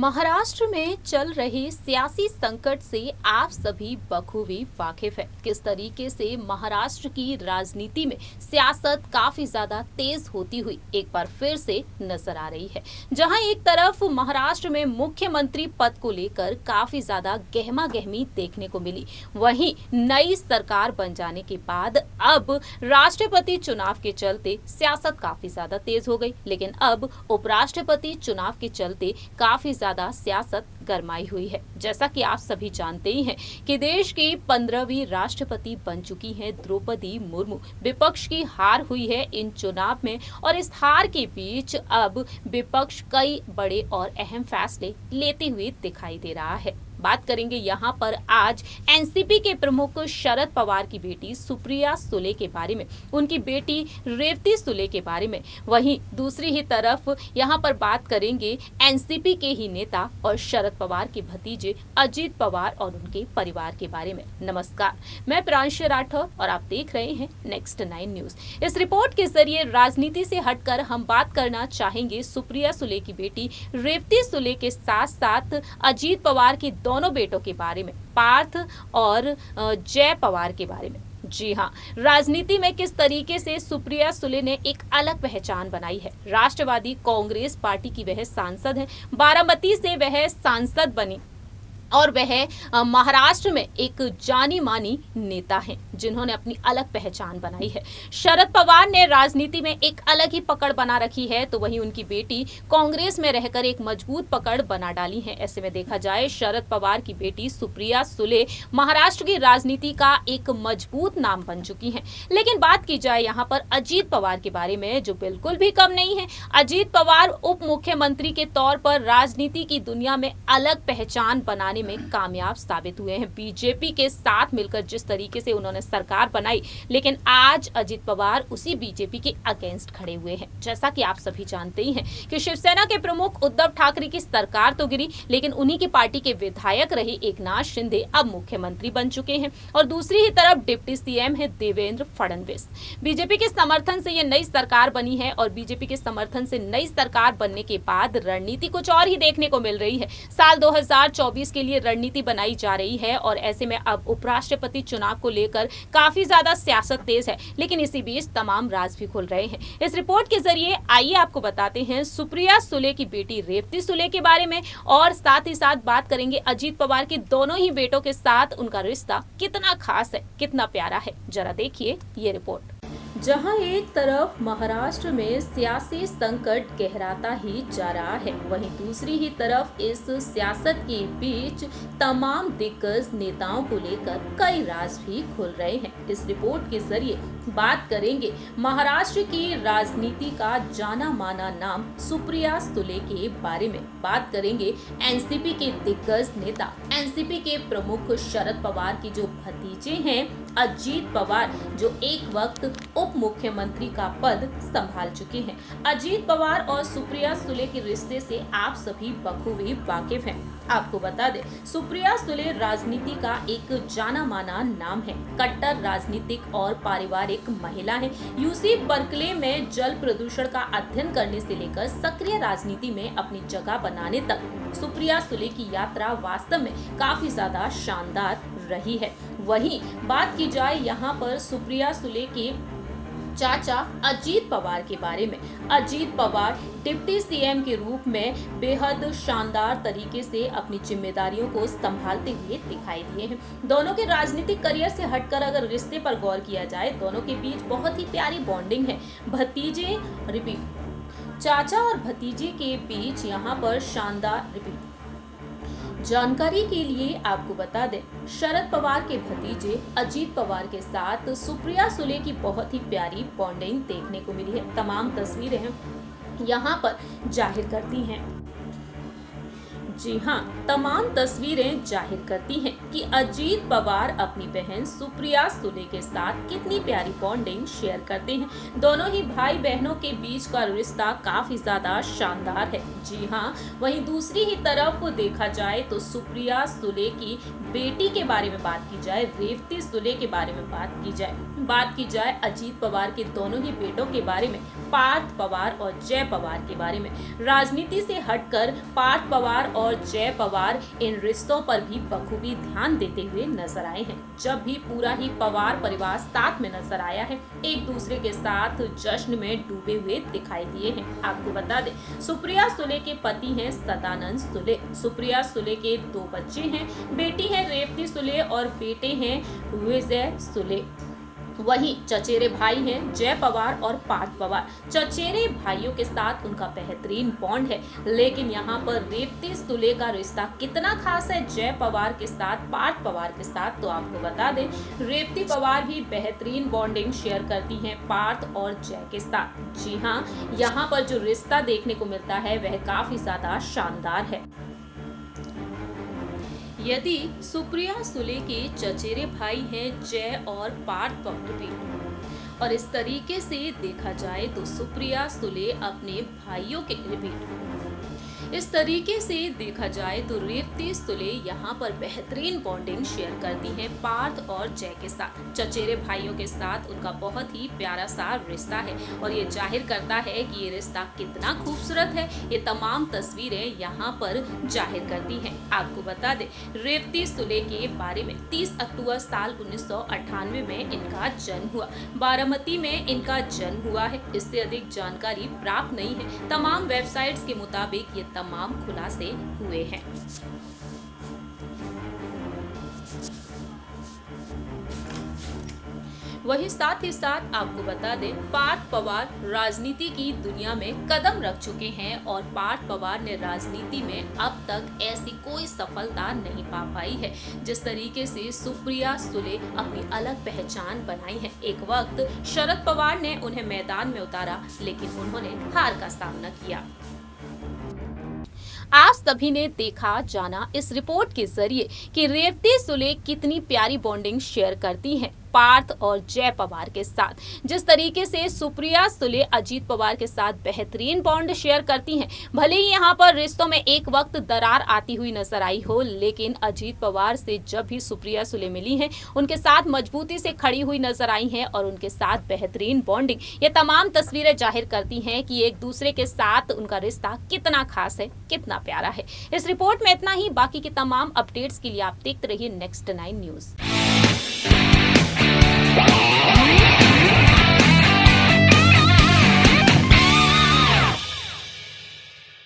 महाराष्ट्र में चल रहे सियासी संकट से आप सभी बखूबी वाकिफ है। किस तरीके से महाराष्ट्र की राजनीति में सियासत काफी ज्यादा तेज होती हुई एक बार फिर से नजर आ रही है। जहां एक तरफ महाराष्ट्र में मुख्यमंत्री पद को लेकर काफी ज्यादा गहमा गहमी देखने को मिली, वहीं नई सरकार बन जाने के बाद अब राष्ट्रपति चुनाव के चलते सियासत काफी ज्यादा तेज हो गई। लेकिन अब उपराष्ट्रपति चुनाव के चलते काफी ज्यादा सियासत गरमाई हुई है। जैसा कि आप सभी जानते ही हैं कि देश की 15वीं राष्ट्रपति बन चुकी हैं द्रौपदी मुर्मू। विपक्ष की हार हुई है इन चुनाव में और इस हार के बीच अब विपक्ष कई बड़े और अहम फैसले लेते हुए दिखाई दे रहा है। बात करेंगे यहाँ पर आज एनसीपी के प्रमुख शरद पवार की बेटी सुप्रिया सुले के बारे में, उनकी बेटी रेवती सुले के बारे में। वहीं दूसरी ही तरफ यहाँ पर बात करेंगे एनसीपी के ही नेता और शरद पवार के भतीजे अजीत पवार और उनके परिवार के बारे में। नमस्कार, मैं प्रांशु राठौर और आप देख रहे हैं नेक्स्ट 9 न्यूज। इस रिपोर्ट के जरिए राजनीति से हटकर हम बात करना चाहेंगे सुप्रिया सुले की बेटी रेवती सुले के साथ साथ अजीत पवार के दोनों बेटों के बारे में, पार्थ और जय पवार के बारे में। जी हाँ, राजनीति में किस तरीके से सुप्रिया सुले ने एक अलग पहचान बनाई है। राष्ट्रवादी कांग्रेस पार्टी की वह सांसद है, बारामती से वह सांसद बनी और वह महाराष्ट्र में एक जानी मानी नेता हैं जिन्होंने अपनी अलग पहचान बनाई है। शरद पवार ने राजनीति में एक अलग ही पकड़ बना रखी है, तो वहीं उनकी बेटी कांग्रेस में रहकर एक मजबूत पकड़ बना डाली है। ऐसे में देखा जाए शरद पवार की बेटी सुप्रिया सुले महाराष्ट्र की राजनीति का एक मजबूत नाम बन चुकी हैं। लेकिन बात की जाए यहाँ पर अजीत पवार के बारे में, जो बिल्कुल भी कम नहीं है। अजीत पवार उप मुख्यमंत्री के तौर पर राजनीति की दुनिया में अलग पहचान बनाने में कामयाब साबित हुए हैं। बीजेपी के साथ मिलकर जिस तरीके से उन्होंने सरकार बनाई, लेकिन आज अजीत पवार उसी बीजेपी के अगेंस्ट खड़े हुए हैं। जैसा कि आप सभी जानते ही हैं कि शिवसेना के प्रमुख उद्धव ठाकरे की सरकार तो गिरी, लेकिन उन्हीं की पार्टी के विधायक रहे एकनाथ शिंदे अब मुख्यमंत्री बन चुके हैं और दूसरी ही तरफ डिप्टी सीएम है देवेंद्र फडणवीस। बीजेपी के समर्थन से ये नई सरकार बनी है और बीजेपी के समर्थन से नई सरकार बनने के बाद रणनीति कुछ और ही देखने को मिल रही है। साल 2024 के लिए रणनीति बनाई जा रही है और ऐसे में अब उपराष्ट्रपति चुनाव को लेकर काफी ज्यादा सियासत तेज है। लेकिन इसी बीच तमाम राज भी खुल रहे हैं। इस रिपोर्ट के जरिए आइए आपको बताते हैं सुप्रिया सुले की बेटी रेवती सुले के बारे में और साथ ही साथ बात करेंगे अजीत पवार के दोनों ही बेटों के साथ उनका रिश्ता कितना खास है, कितना प्यारा है। जरा देखिए ये रिपोर्ट। जहां एक तरफ महाराष्ट्र में सियासी संकट गहराता ही जा रहा है, वहीं दूसरी ही तरफ इस सियासत के बीच तमाम दिग्गज नेताओं को लेकर कई राज भी खुल रहे हैं। इस रिपोर्ट के जरिए बात करेंगे महाराष्ट्र की राजनीति का जाना माना नाम सुप्रिया सुले के बारे में। बात करेंगे एनसीपी के दिग्गज नेता, एनसीपी के प्रमुख शरद पवार की जो भतीजे हैं अजीत पवार, जो एक वक्त उप मुख्यमंत्री का पद संभाल चुके हैं। अजीत पवार और सुप्रिया सुले के रिश्ते से आप सभी बखूबी वाकिफ हैं। आपको बता दें, सुप्रिया सुले राजनीति का एक जाना माना नाम है। कट्टर राजनीतिक और पारिवारिक महिला है। यूसी बर्कले में जल प्रदूषण का अध्ययन करने से लेकर सक्रिय राजनीति में अपनी जगह बनाने तक सुप्रिया सुले की यात्रा वास्तव में काफी ज्यादा शानदार रही है। वहीं बात की जाए यहाँ पर सुप्रिया सुले के चाचा अजीत पवार के बारे में। अजीत पवार डिप्टी सीएम के रूप में बेहद शानदार तरीके से अपनी जिम्मेदारियों को संभालते हुए दिखाई दिए हैं। दोनों के राजनीतिक करियर से हटकर अगर रिश्ते पर गौर किया जाए, दोनों के बीच बहुत ही प्यारी बॉन्डिंग है। भतीजे चाचा और भतीजे के बीच यहाँ पर शानदार जानकारी के लिए आपको बता दें, शरद पवार के भतीजे अजीत पवार के साथ सुप्रिया सुले की बहुत ही प्यारी बॉन्डिंग देखने को मिली है। तमाम तस्वीरें यहाँ पर जाहिर करती हैं। जी हाँ, तमाम तस्वीरें जाहिर करती हैं कि अजीत पवार अपनी बहन सुप्रिया सुले के साथ कितनी प्यारी बॉन्डिंग शेयर करते हैं। दोनों ही भाई बहनों के बीच का रिश्ता काफी ज्यादा शानदार है। जी हाँ, वहीं दूसरी ही तरफ देखा जाए तो सुप्रिया सुले की बेटी के बारे में बात की जाए, रेवती सुले के बारे में बात की जाए अजीत पवार के दोनों ही बेटों के बारे में, पार्थ पवार और जय पवार के बारे में। राजनीति से हटकर पार्थ पवार और और जय पवार इन रिश्तों पर भी बखूबी ध्यान देते हुए नजर आए हैं। जब भी पूरा ही पवार परिवार साथ में नजर आया है, एक दूसरे के साथ जश्न में डूबे हुए दिखाई दिए हैं। आपको बता दें, सुप्रिया सुले के पति हैं सदानंद सुले। सुप्रिया सुले के 2 बच्चे हैं, बेटी है रेवती सुले और बेटे हैं विजय सुले। वहीं चचेरे भाई हैं जय पवार और पार्थ पवार। चचेरे भाइयों के साथ उनका बेहतरीन बॉन्ड है, लेकिन यहाँ पर रेवती सुले का रिश्ता कितना खास है जय पवार के साथ, पार्थ पवार के साथ, तो आपको बता दें रेवती पवार भी बेहतरीन बॉन्डिंग शेयर करती हैं पार्थ और जय के साथ। जी हाँ, यहाँ पर जो रिश्ता देखने को मिलता है वह काफी ज्यादा शानदार है। यदि सुप्रिया सुले के चचेरे भाई हैं जय और पार्थ पवार, और इस तरीके से देखा जाए तो सुप्रिया सुले अपने भाइयों के इस तरीके से देखा जाए तो रेवती सुले यहाँ पर बेहतरीन बॉन्डिंग शेयर करती हैं पार्थ और जय के साथ। चचेरे भाइयों के साथ उनका बहुत ही प्यारा सा रिश्ता है और ये जाहिर करता है कि ये रिश्ता कितना खूबसूरत है। ये तमाम तस्वीरें यहाँ पर जाहिर करती हैं। आपको बता दें, रेवती सुले के बारे में 30 अक्टूबर साल 1998 में इनका जन्म हुआ। बारामती में इनका जन्म हुआ है। इससे अधिक जानकारी प्राप्त नहीं है। तमाम वेबसाइट्स के मुताबिक ये तमाम खुलासे हुए हैं। वहीं साथ ही साथ आपको बता दें, पार्थ पवार राजनीति की दुनिया में कदम रख चुके हैं और पार्थ पवार ने राजनीति में अब तक ऐसी कोई सफलता नहीं पा पाई है जिस तरीके से सुप्रिया सुले अपनी अलग पहचान बनाई है। एक वक्त शरद पवार ने उन्हें मैदान में उतारा, लेकिन उन्होंने हार का सामना किया। आप सभी ने देखा जाना इस रिपोर्ट के जरिए कि रेवती सुले कितनी प्यारी बॉन्डिंग शेयर करती हैं पार्थ और जय पवार के साथ। जिस तरीके से सुप्रिया सुले अजीत पवार के साथ बेहतरीन बॉन्ड शेयर करती हैं, भले ही यहाँ पर रिश्तों में एक वक्त दरार आती हुई नजर आई हो, लेकिन अजीत पवार से जब भी सुप्रिया सुले मिली हैं, उनके साथ मजबूती से खड़ी हुई नजर आई हैं और उनके साथ बेहतरीन बॉन्डिंग। ये तमाम तस्वीरें जाहिर करती हैं कि एक दूसरे के साथ उनका रिश्ता कितना खास है, कितना प्यारा है। इस रिपोर्ट में इतना ही। बाकी के तमाम अपडेट्स के लिए आप देखते रहिए नेक्स्ट 9 न्यूज।